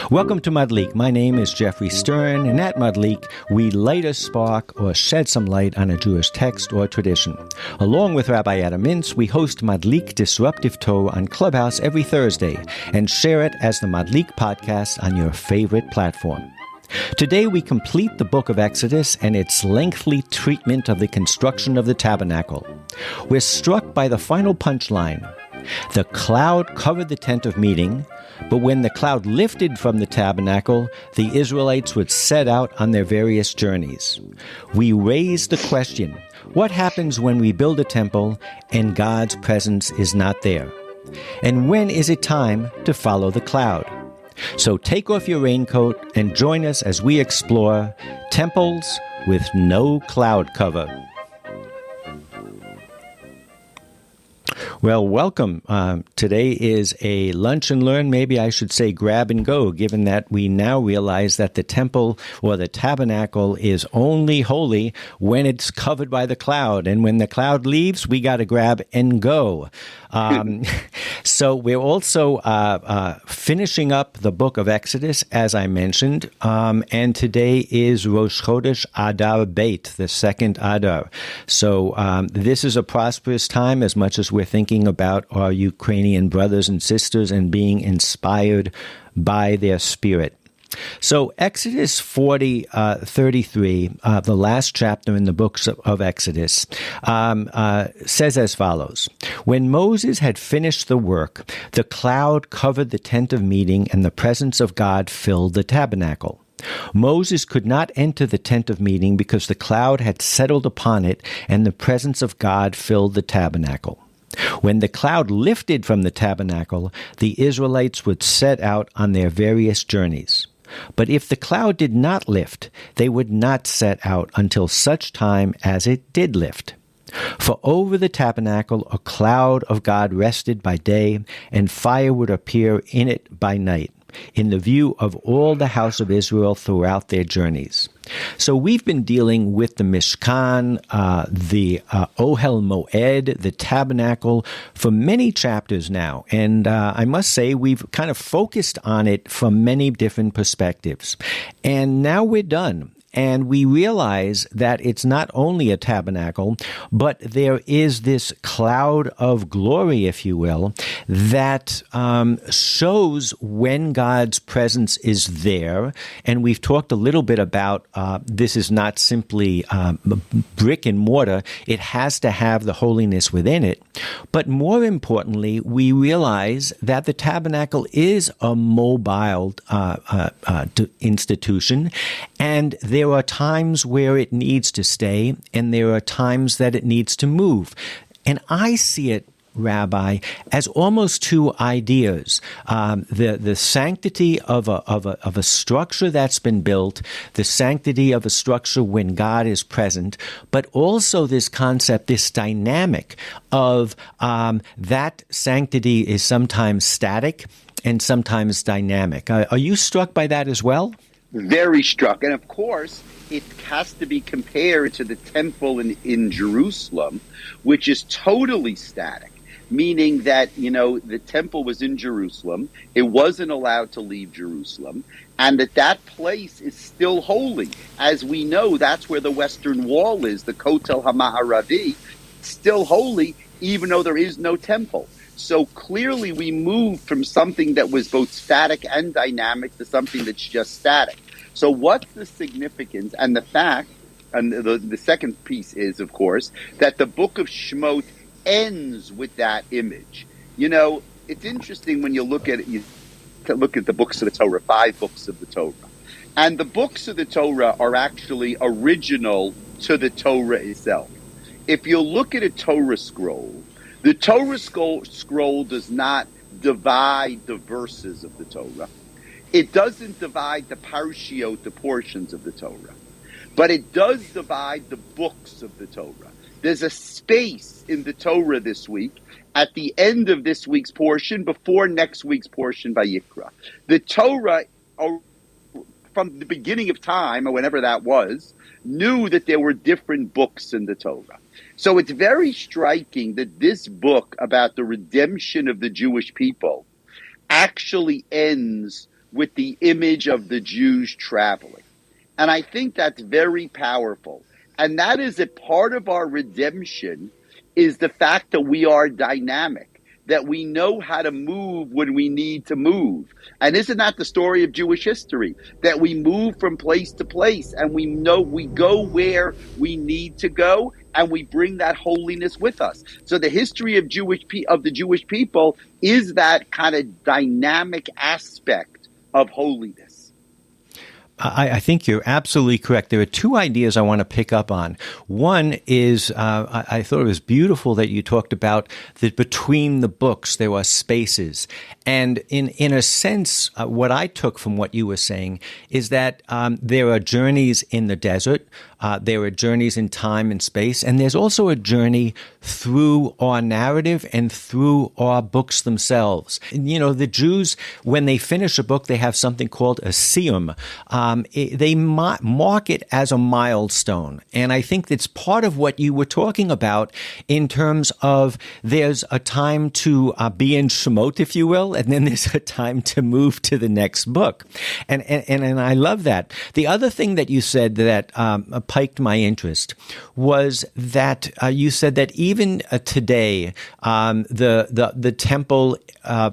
Welcome to Madlik. My name is Geoffrey Stern, and at Madlik, we light a spark or shed some light on a Jewish text or tradition. Along with Rabbi Mintz, we host Madlik Disruptive Torah on Clubhouse every Thursday and share it as the Madlik podcast on your favorite platform. Today we complete the book of Exodus and its lengthy treatment of the construction of the Tabernacle. We're struck by the final punchline. The cloud covered the tent of meeting, but when the cloud lifted from the tabernacle, the Israelites would set out on their various journeys. We raise the question, what happens when we build a temple and God's presence is not there? And when is it time to follow the cloud? So take off your raincoat and join us as we explore temples with no cloud cover. Well, welcome. Today is a lunch and learn, maybe I should say grab and go, given that we now realize that the temple or the tabernacle is only holy when it's covered by the cloud. And when the cloud leaves, we got to grab and go. So we're also finishing up the book of Exodus, as I mentioned, and today is Rosh Chodesh Adar Beit, the second Adar. So this is a prosperous time as much as we're thinking about our Ukrainian brothers and sisters and being inspired by their spirit. So Exodus 33, the last chapter in the books of Exodus, says as follows. When Moses had finished the work, the cloud covered the tent of meeting and the presence of God filled the tabernacle. Moses could not enter the tent of meeting because the cloud had settled upon it and the presence of God filled the tabernacle. When the cloud lifted from the tabernacle, the Israelites would set out on their various journeys. But if the cloud did not lift, they would not set out until such time as it did lift. For over the tabernacle a cloud of God rested by day, and fire would appear in it by night, in the view of all the house of Israel throughout their journeys. So we've been dealing with the Mishkan, the Ohel Moed, the tabernacle, for many chapters now. And I must say we've kind of focused on it from many different perspectives. And now we're done. And we realize that it's not only a tabernacle, but there is this cloud of glory, if you will, that shows when God's presence is there. And we've talked a little bit about this is not simply brick and mortar. It has to have the holiness within it. But more importantly, we realize that the tabernacle is a mobile institution, and there are times where it needs to stay, and there are times that it needs to move. And I see it, Rabbi, as almost two ideas: the sanctity of a structure that's been built, the sanctity of a structure when God is present, but also this concept, this dynamic of that sanctity is sometimes static and sometimes dynamic. Are you struck by that as well? Very struck. And of course, it has to be compared to the temple in Jerusalem, which is totally static, meaning that, the temple was in Jerusalem. It wasn't allowed to leave Jerusalem, and that place is still holy. As we know, that's where the Western Wall is, the Kotel HaMa'aravi, still holy, even though there is no temple. So clearly we moved from something that was both static and dynamic to something that's just static. So what's the significance and the fact, and the second piece is, of course, that the book of Shemot ends with that image. It's interesting when you look at it, look at the books of the Torah, 5 books of the Torah. And the books of the Torah are actually original to the Torah itself. If you look at a Torah scroll, the Torah scroll does not divide the verses of the Torah. It doesn't divide the parshiot, the portions of the Torah. But it does divide the books of the Torah. There's a space in the Torah this week, at the end of this week's portion, before next week's portion by Yikra. The Torah, from the beginning of time, or whenever that was, knew that there were different books in the Torah. So it's very striking that this book about the redemption of the Jewish people actually ends with the image of the Jews traveling. And I think that's very powerful. And that is a part of our redemption, is the fact that we are dynamic, that we know how to move when we need to move. And isn't that the story of Jewish history? That we move from place to place, and we know we go where we need to go, and we bring that holiness with us. So the history of the Jewish people is that kind of dynamic aspect of holiness. I think you're absolutely correct. There are two ideas I want to pick up on. One is I thought it was beautiful that you talked about that between the books there are spaces. And in a sense, what I took from what you were saying is that there are journeys in the desert, there are journeys in time and space, and there's also a journey through our narrative and through our books themselves. And, the Jews, when they finish a book, they have something called a siyum. They mark it as a milestone. And I think that's part of what you were talking about in terms of there's a time to be in Shemot, if you will, and then there's a time to move to the next book. And I love that. The other thing that you said that piqued my interest was that you said that even today, the temple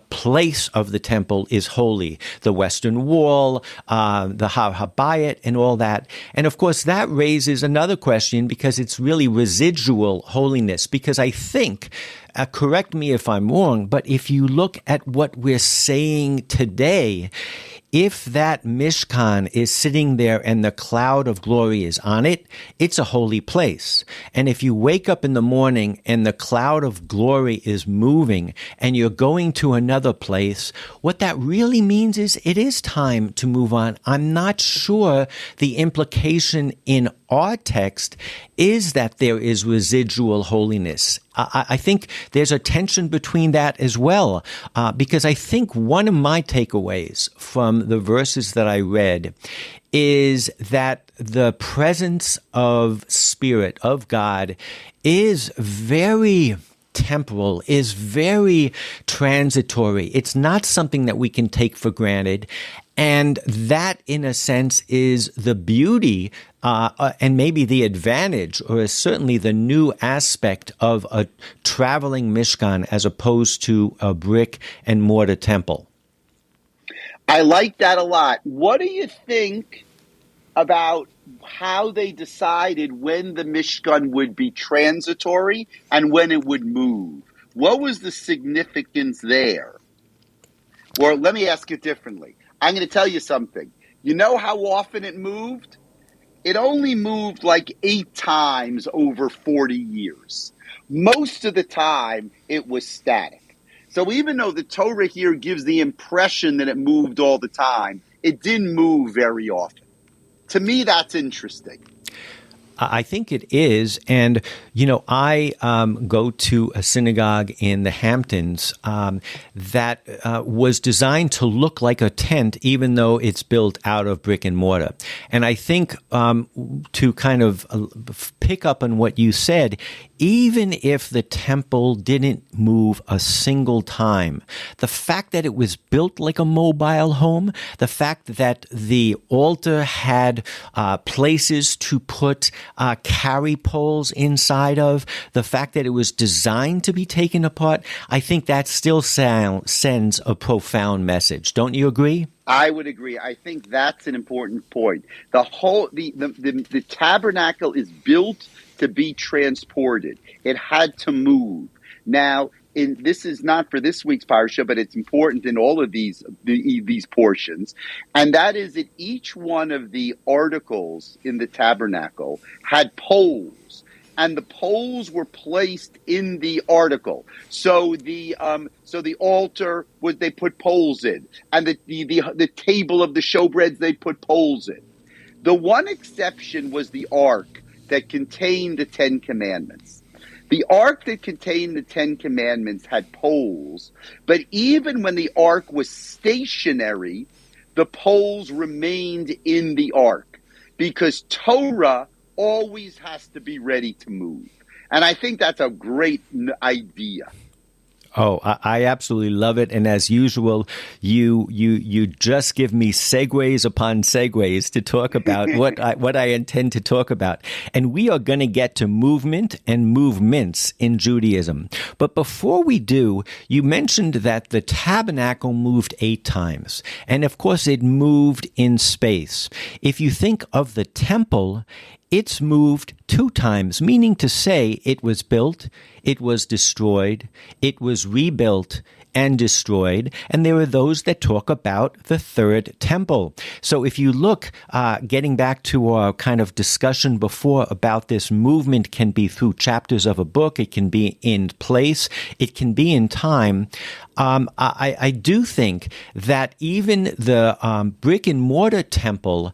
place of the temple is holy. The Western Wall, the Har HaBayit, and all that. And of course, that raises another question because it's really residual holiness. Because I think, correct me if I'm wrong, but if you look at what we're saying today, if that Mishkan is sitting there and the cloud of glory is on it, it's a holy place. And if you wake up in the morning and the cloud of glory is moving and you're going to another place, what that really means is it is time to move on. I'm not sure the implication in our text is that there is residual holiness. I think there's a tension between that as well, because I think one of my takeaways from the verses that I read is that the presence of Spirit, of God, is very temporal, is very transitory. It's not something that we can take for granted. And that, in a sense, is the beauty and maybe the advantage, or certainly the new aspect of a traveling Mishkan as opposed to a brick and mortar temple. I like that a lot. What do you think about how they decided when the Mishkan would be transitory and when it would move? What was the significance there? Or let me ask it differently. I'm going to tell you something. You know how often it moved? It only moved like 8 times over 40 years. Most of the time, it was static. So even though the Torah here gives the impression that it moved all the time, it didn't move very often. To me, that's interesting. I think it is. And, I go to a synagogue in the Hamptons that was designed to look like a tent, even though it's built out of brick and mortar. And I think to kind of pick up on what you said, even if the temple didn't move a single time, the fact that it was built like a mobile home, the fact that the altar had places to put carry poles inside of, the fact that it was designed to be taken apart, I think that still sends a profound message. Don't you agree? I would agree. I think that's an important point. The tabernacle is built to be transported. It had to move. Now, this is not for this week's parsha, but it's important in all of these portions, and that is that each one of the articles in the tabernacle had poles, and the poles were placed in the article. So the altar they put poles in, and the table of the showbreads they put poles in. The one exception was the ark that contained the 10 Commandments. The ark that contained the 10 Commandments had poles, but even when the ark was stationary, the poles remained in the ark because Torah always has to be ready to move. And I think that's a great idea. Oh, I absolutely love it, and as usual, you just give me segues upon segues to talk about what I intend to talk about, and we are going to get to movement and movements in Judaism. But before we do, you mentioned that the tabernacle moved 8 times, and of course, it moved in space. If you think of the temple, it's moved 2 times, meaning to say it was built, it was destroyed, it was rebuilt and destroyed, and there are those that talk about the 3rd temple. So if you look, getting back to our kind of discussion before about this movement can be through chapters of a book, it can be in place, it can be in time. I do think that even the brick and mortar temple,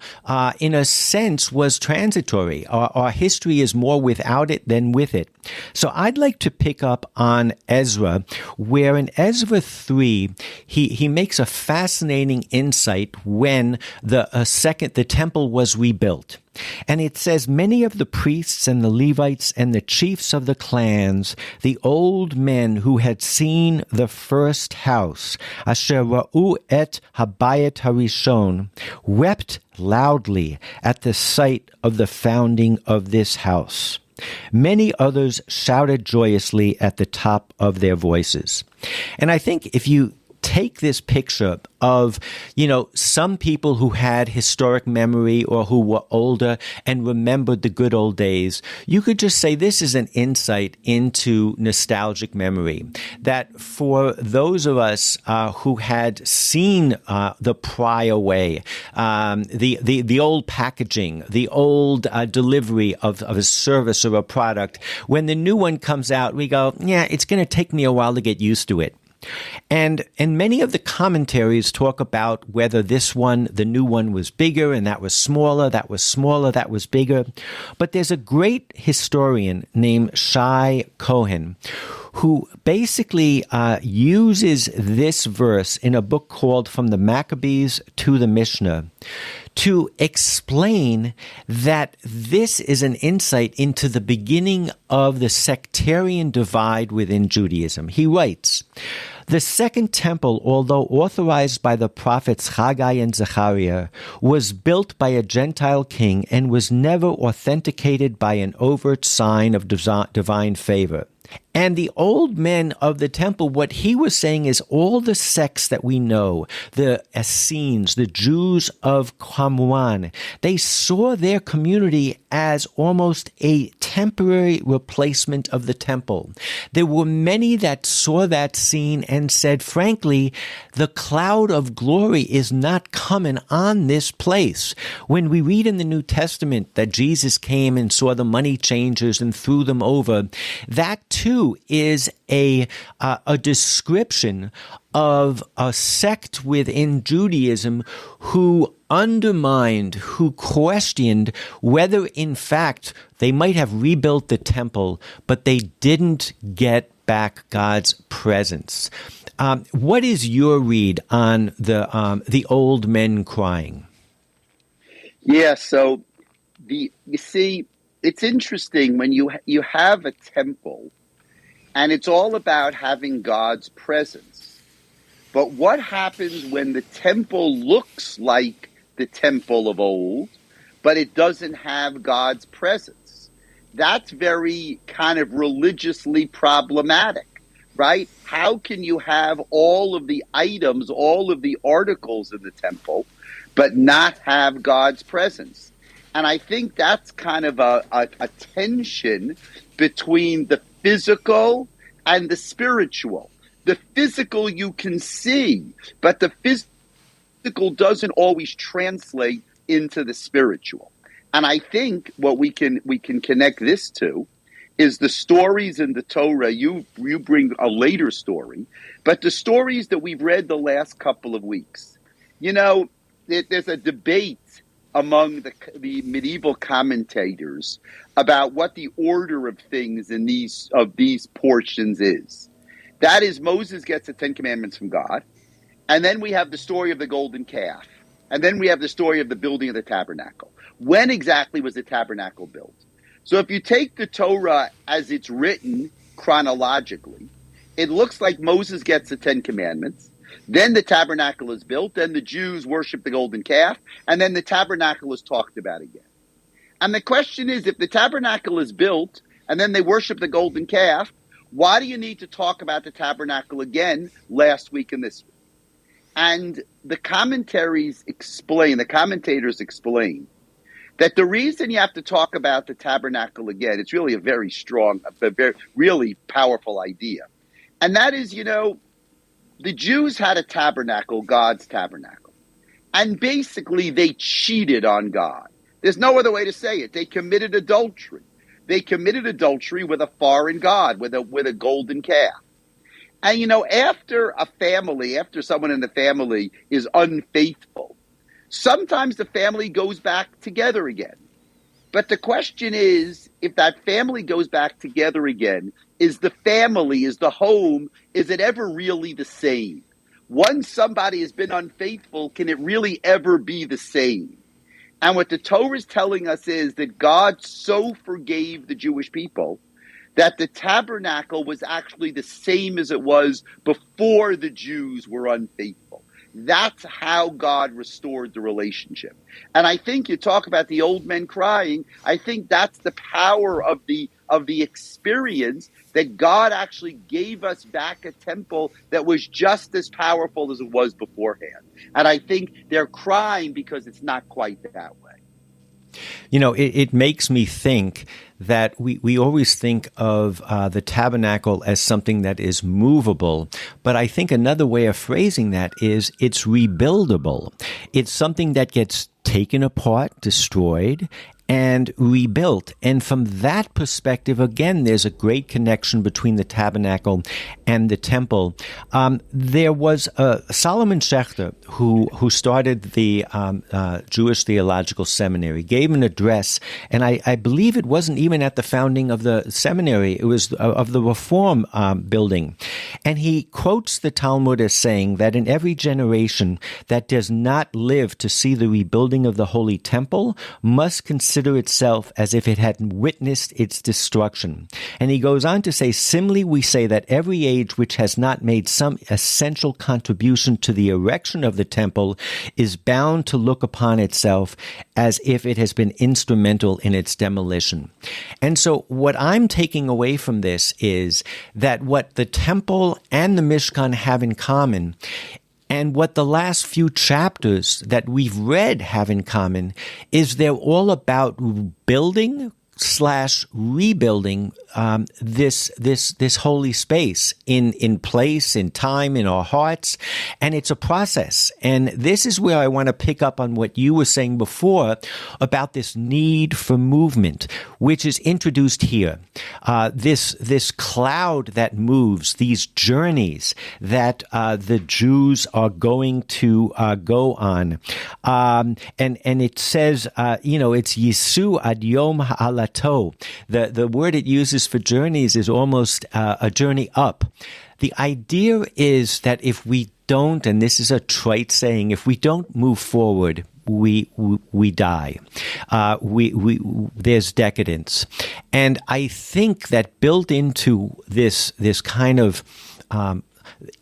in a sense, was transitory. Our history is more without it than with it. So I'd like to pick up on Ezra, where in Ezra 3, he makes a fascinating insight when the temple was rebuilt. And it says, many of the priests and the Levites and the chiefs of the clans, the old men who had seen the first house, asher ra'u et habayit harishon, wept loudly at the sight of the founding of this house. Many others shouted joyously at the top of their voices. And I think if you take this picture of, some people who had historic memory or who were older and remembered the good old days, you could just say this is an insight into nostalgic memory. That for those of us who had seen the prior way, the old packaging, the old delivery of a service or a product, when the new one comes out, we go, yeah, it's going to take me a while to get used to it. And many of the commentaries talk about whether this one, the new one, was bigger and that was smaller, that was bigger. But there's a great historian named Shai Cohen who basically uses this verse in a book called From the Maccabees to the Mishnah to explain that this is an insight into the beginning of the sectarian divide within Judaism. He writes, the second temple, although authorized by the prophets Haggai and Zechariah, was built by a Gentile king and was never authenticated by an overt sign of divine favor. And the old men of the temple, what he was saying is all the sects that we know, the Essenes, the Jews of Qumran, they saw their community as almost a temporary replacement of the temple. There were many that saw that scene and said, frankly, the cloud of glory is not coming on this place. When we read in the New Testament that Jesus came and saw the money changers and threw them over, that too is a description of a sect within Judaism who undermined, who questioned whether in fact they might have rebuilt the temple, but they didn't get back God's presence. What is your read on the old men crying? Yeah, so you see, it's interesting when you have a temple. And it's all about having God's presence. But what happens when the temple looks like the temple of old, but it doesn't have God's presence? That's very kind of religiously problematic, right? How can you have all of the items, all of the articles in the temple, but not have God's presence? And I think that's kind of a tension between the physical and the spiritual. The physical you can see, but the physical doesn't always translate into the spiritual. And I think what we can connect this to is the stories in the Torah. You bring a later story, but the stories that we've read the last couple of weeks. There's a debate among the medieval commentators about what the order of things in these portions is. That is, Moses gets the 10 Commandments from God, and then we have the story of the golden calf, and then we have the story of the building of the tabernacle. When exactly was the tabernacle built? So if you take the Torah as it's written chronologically, it looks like Moses gets the 10 Commandments. Then the tabernacle is built. Then the Jews worship the golden calf. And then the tabernacle is talked about again. And the question is, if the tabernacle is built and then they worship the golden calf, why do you need to talk about the tabernacle again last week and this week? And the commentators explain that the reason you have to talk about the tabernacle again, it's really a very strong, a very, really powerful idea. And that is, the Jews had a tabernacle, God's tabernacle. And basically they cheated on God. There's no other way to say it. They committed adultery. They committed adultery with a foreign god, with a golden calf. And, after someone in the family is unfaithful, sometimes the family goes back together again. But the question is, if that family goes back together again, is the family, is the home, is it ever really the same? Once somebody has been unfaithful, can it really ever be the same? And what the Torah is telling us is that God so forgave the Jewish people that the tabernacle was actually the same as it was before the Jews were unfaithful. That's how God restored the relationship. And I think you talk about the old men crying. I think that's the power of the experience, that God actually gave us back a temple that was just as powerful as it was beforehand. And I think they're crying because it's not quite that way. It makes me think that we always think of the tabernacle as something that is movable, but I think another way of phrasing that is it's rebuildable. It's something that gets taken apart, destroyed, and rebuilt. And from that perspective, again, there's a great connection between the tabernacle and the temple. There was Solomon Schechter, who started the Jewish Theological Seminary, gave an address, and I believe it wasn't even at the founding of the seminary, it was of the Reform building. And he quotes the Talmud as saying that in every generation that does not live to see the rebuilding of the Holy Temple must consider itself as if it had witnessed its destruction. And he goes on to say, similarly, we say that every age which has not made some essential contribution to the erection of the temple is bound to look upon itself as if it has been instrumental in its demolition. And so what I'm taking away from this is that what the temple and the Mishkan have in common, and what the last few chapters that we've read have in common, is they're all about building / rebuilding this holy space in place, in time, in our hearts, and it's a process. And this is where I want to pick up on what you were saying before about this need for movement, which is introduced here. This cloud that moves, these journeys that the Jews are going to go on, and it says, it's Yisu ad Yom Ha'alato. The word it uses for journeys is almost a journey up. The idea is that if we don't, and this is a trite saying, if we don't move forward, we die. There's decadence. And I think that built into this kind of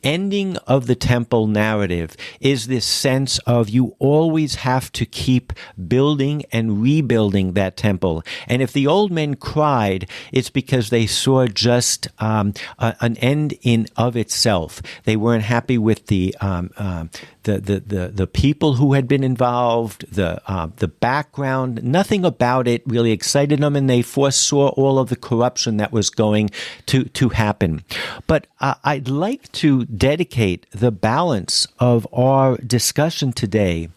ending of the temple narrative is this sense of you always have to keep building and rebuilding that temple. And if the old men cried, it's because they saw just an end in of itself. They weren't happy with the people who had been involved, the background. Nothing about it really excited them, and they foresaw all of the corruption that was going to happen. But I'd like to dedicate the balance of our discussion today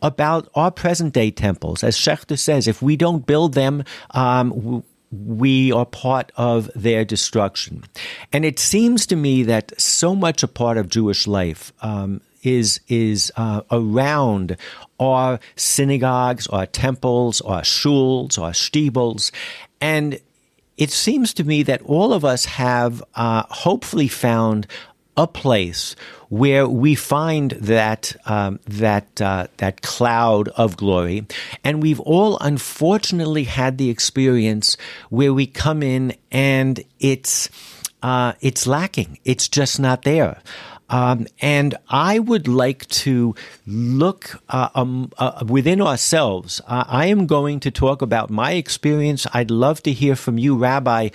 about our present-day temples. As Schechter says, if we don't build them, we are part of their destruction. And it seems to me that so much a part of Jewish life is around our synagogues, our temples, our shuls, our shtibels, and it seems to me that all of us have hopefully found a place where we find that cloud of glory, and we've all unfortunately had the experience where we come in and it's it's lacking. It's just not there. And I would like to look within ourselves. I am going to talk about my experience. I'd love to hear from you, Rabbi,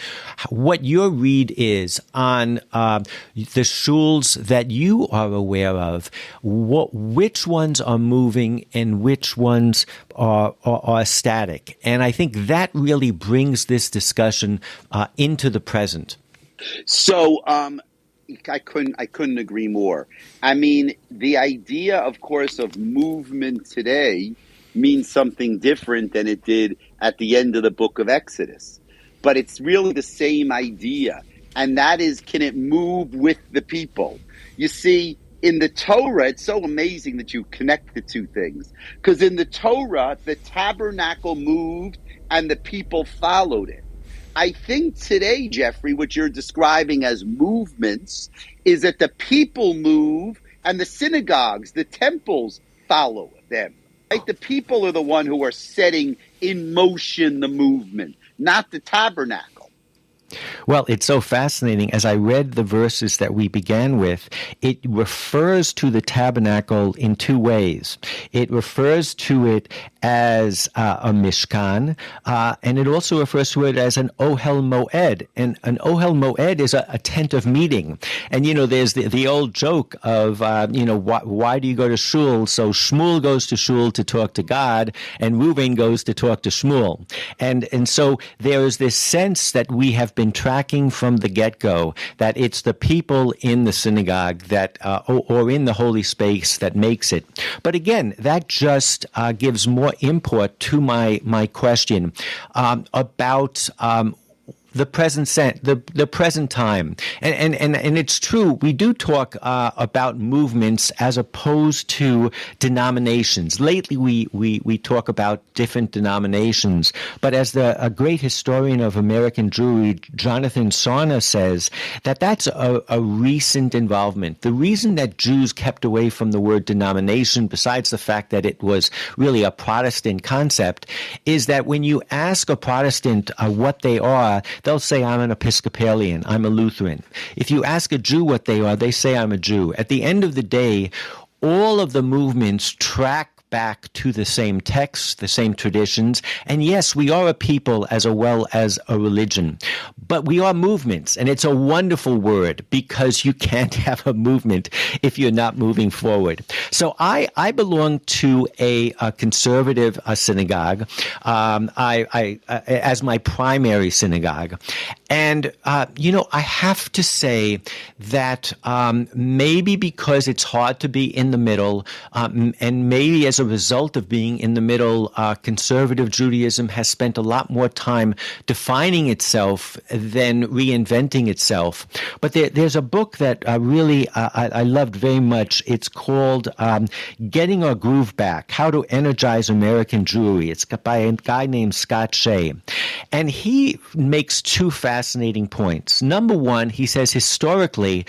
what your read is on the shuls that you are aware of, which ones are moving and which ones are static. And I think that really brings this discussion into the present. So, I couldn't agree more. I mean, the idea, of course, of movement today means something different than it did at the end of the book of Exodus. But it's really the same idea. And that is, can it move with the people? You see, in the Torah, it's so amazing that you connect the two things. Because in the Torah, the tabernacle moved and the people followed it. I think today, Geoffrey, what you're describing as movements is that the people move and the synagogues, the temples follow them. Right? The people are the one who are setting in motion the movement, not the tabernacle. Well, it's so fascinating. As I read the verses that we began with, it refers to the tabernacle in two ways. It refers to it as a mishkan, and it also refers to it as an ohel moed. And an ohel moed is a tent of meeting. And, there's the old joke of, why do you go to shul? So Shmuel goes to shul to talk to God, and Reuven goes to talk to Shmuel. And so there is this sense that we have been tracking from the get-go, that it's the people in the synagogue that, or in the holy space that makes it. But again, that just gives more import to my question about the present time, and it's true. We do talk about movements as opposed to denominations. Lately, we talk about different denominations, but as a great historian of American Jewry, Jonathan Sarna, says, that's a recent involvement. The reason that Jews kept away from the word denomination, besides the fact that it was really a Protestant concept, is that when you ask a Protestant what they are, they'll say, I'm an Episcopalian, I'm a Lutheran. If you ask a Jew what they are, they say, I'm a Jew. At the end of the day, all of the movements track back to the same texts, the same traditions. And yes, we are a people as well as a religion, but we are movements. And it's a wonderful word because you can't have a movement if you're not moving forward. So I belong to a conservative synagogue, as my primary synagogue. And, I have to say that maybe because it's hard to be in the middle, and maybe as a result of being in the middle, conservative Judaism has spent a lot more time defining itself than reinventing itself. But there's a book that really I loved very much. It's called Getting Our Groove Back, How to Energize American Jewry. It's by a guy named Scott Shea. And he makes two fascinating points. Number one, he says historically,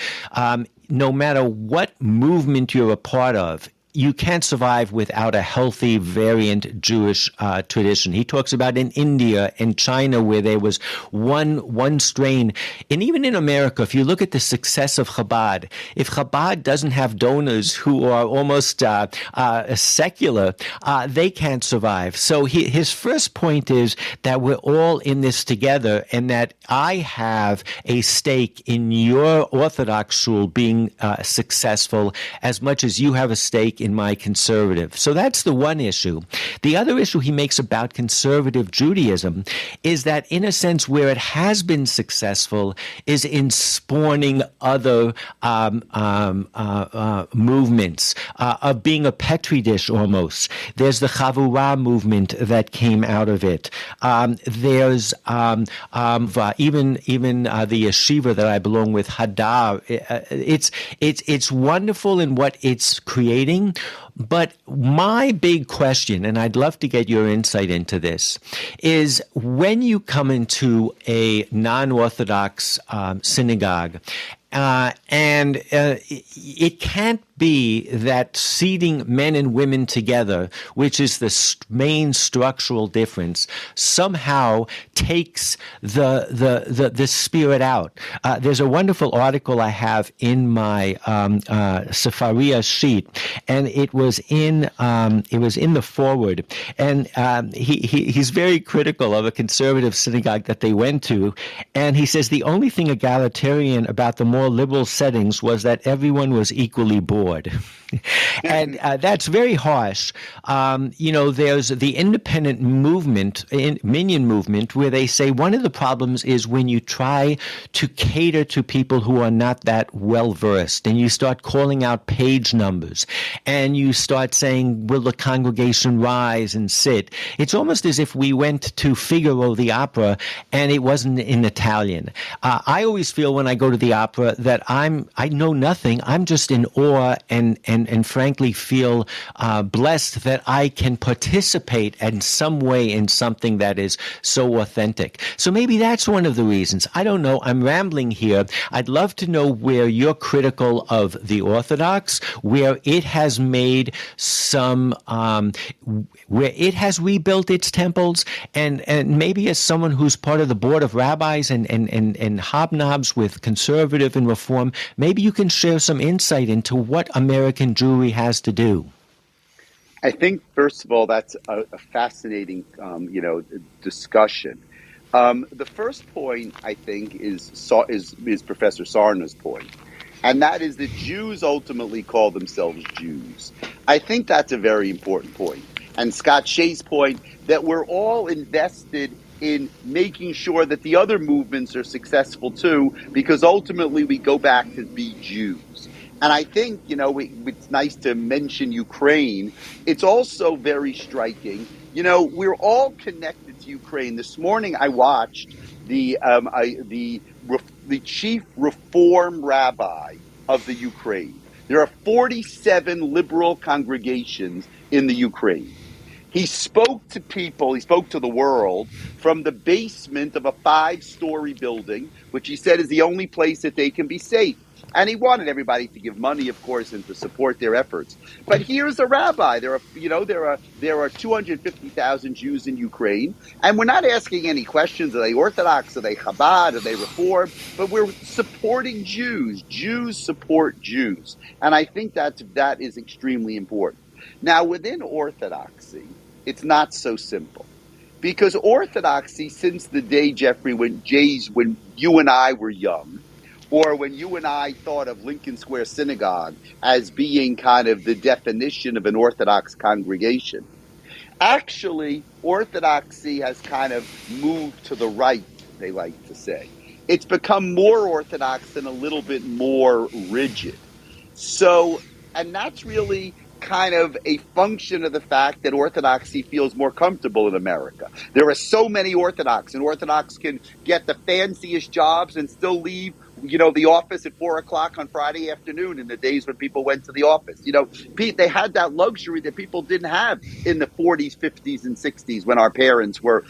no matter what movement you're a part of, you can't survive without a healthy, variant Jewish tradition. He talks about in India and China where there was one strain. And even in America, if you look at the success of Chabad, if Chabad doesn't have donors who are almost secular, they can't survive. So his first point is that we're all in this together and that I have a stake in your Orthodox shul being successful as much as you have a stake in my conservative. So that's the one issue. The other issue he makes about conservative Judaism is that, in a sense, where it has been successful is in spawning other movements, of being a petri dish almost. There's the Chavurah movement that came out of it. There's even the yeshiva that I belong with, Hadar. It's wonderful in what it's creating. But my big question, and I'd love to get your insight into this, is when you come into a non-Orthodox synagogue It can't be that seating men and women together, which is the main structural difference, somehow takes the spirit out. There's a wonderful article I have in my Sefaria sheet, and it was in the foreword, and he's very critical of a conservative synagogue that they went to, and he says the only thing egalitarian about the more liberal settings was that everyone was equally bored. And that's very harsh. There's the independent movement, Minyan movement, where they say one of the problems is when you try to cater to people who are not that well versed, and you start calling out page numbers, and you start saying, will the congregation rise and sit? It's almost as if we went to Figaro the opera and it wasn't in Italian. I always feel when I go to the opera that I know nothing. I'm just in awe and frankly feel blessed that I can participate in some way in something that is so authentic. So maybe that's one of the reasons. I don't know. I'm rambling here. I'd love to know where you're critical of the Orthodox, where it has made some, where it has rebuilt its temples, and maybe as someone who's part of the board of rabbis and hobnobs with conservative and reform, maybe you can share some insight into what American Jewry has to do. I think, first of all, that's a fascinating, discussion. The first point, I think, is Professor Sarna's point, and that is that Jews ultimately call themselves Jews. I think that's a very important point. And Scott Shea's point that we're all invested in making sure that the other movements are successful too, because ultimately we go back to be Jews. And I think, it's nice to mention Ukraine. It's also very striking. We're all connected to Ukraine. This morning I watched the chief reform rabbi of the Ukraine. There are 47 liberal congregations in the Ukraine. He spoke to people, he spoke to the world from the basement of a 5-story building, which he said is the only place that they can be safe. And he wanted everybody to give money, of course, and to support their efforts. But here's a rabbi. There are 250,000 Jews in Ukraine, and we're not asking any questions. Are they Orthodox? Are they Chabad? Are they Reform? But we're supporting Jews. Jews support Jews, and I think that is extremely important. Now, within Orthodoxy, it's not so simple, because Orthodoxy, since the day, Geoffrey, when you and I were young, or when you and I thought of Lincoln Square Synagogue as being kind of the definition of an Orthodox congregation, actually, Orthodoxy has kind of moved to the right, they like to say. It's become more Orthodox and a little bit more rigid. So, and that's really kind of a function of the fact that Orthodoxy feels more comfortable in America. There are so many Orthodox, and Orthodox can get the fanciest jobs and still leave, the office at 4:00 on Friday afternoon in the days when people went to the office. They had that luxury that people didn't have in the 40s, 50s, and 60s when our parents were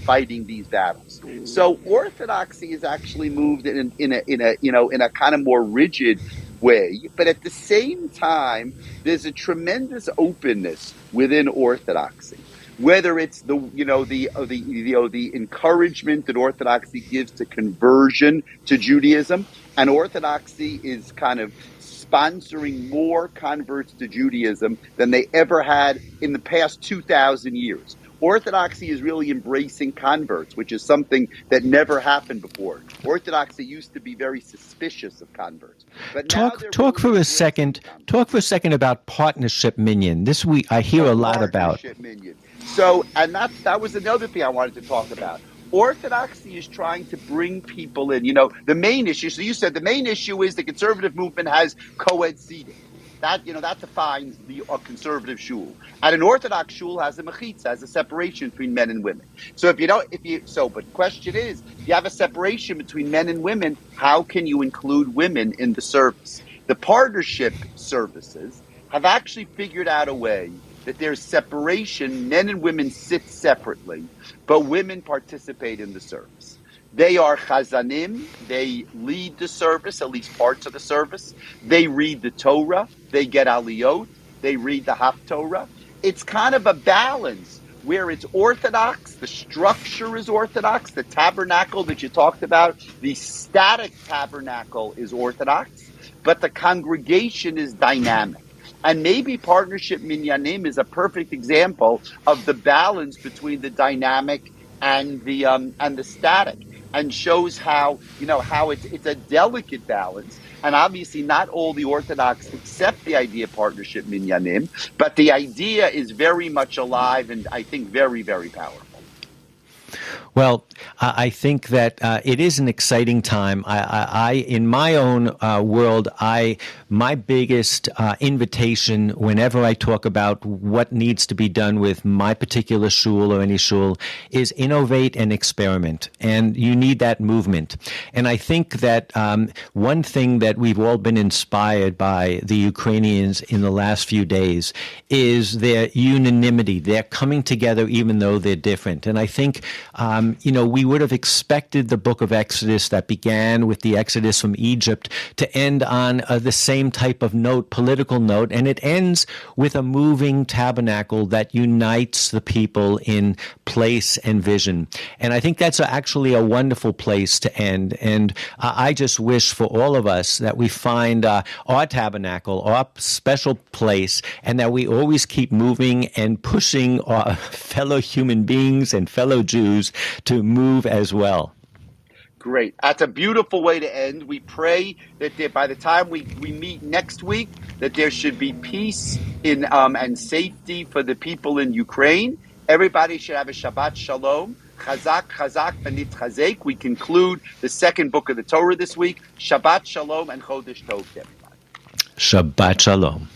fighting these battles. So Orthodoxy has actually moved in a kind of more rigid way, but at the same time, there's a tremendous openness within Orthodoxy. Whether it's the encouragement that Orthodoxy gives to conversion to Judaism, and Orthodoxy is kind of sponsoring more converts to Judaism than they ever had in the past 2,000 years. Orthodoxy is really embracing converts, which is something that never happened before. Orthodoxy used to be very suspicious of converts. But talk for a second about partnership minyan. This I hear a lot about. Partnership minyan. So, and that was another thing I wanted to talk about. Orthodoxy is trying to bring people in. The main issue. So you said the main issue is the conservative movement has co-ed seating. That defines a conservative shul. And an Orthodox shul has a mechitza, has a separation between men and women. So but the question is, if you have a separation between men and women, how can you include women in the service? The partnership services have actually figured out a way that there's separation, men and women sit separately, but women participate in the service. They are chazanim. They lead the service, at least parts of the service. They read the Torah. They get aliyot. They read the Haftorah. It's kind of a balance where it's orthodox. The structure is orthodox. The tabernacle that you talked about, the static tabernacle is orthodox, but the congregation is dynamic. And maybe Partnership Minyanim is a perfect example of the balance between the dynamic and the static, and shows how it's a delicate balance. And obviously not all the Orthodox accept the idea of Partnership Minyanim, but the idea is very much alive and I think very, very powerful. Well, I think that it is an exciting time. I in my own world, my biggest invitation whenever I talk about what needs to be done with my particular shul or any shul is innovate and experiment. And you need that movement. And I think that one thing that we've all been inspired by the Ukrainians in the last few days is their unanimity. They're coming together even though they're different. And I think we would have expected the book of Exodus that began with the Exodus from Egypt to end on the same type of note, political note, and it ends with a moving tabernacle that unites the people in place and vision. And I think that's actually a wonderful place to end. And I just wish for all of us that we find our tabernacle, our special place, and that we always keep moving and pushing our fellow human beings and fellow Jews to move as well. Great. That's a beautiful way to end. We pray that by the time we meet next week, that there should be peace and safety for the people in Ukraine. Everybody should have a Shabbat Shalom. Chazak, chazak, v'nit chazek. We conclude the second book of the Torah this week. Shabbat Shalom and Chodesh Tov, everybody. Shabbat Shalom.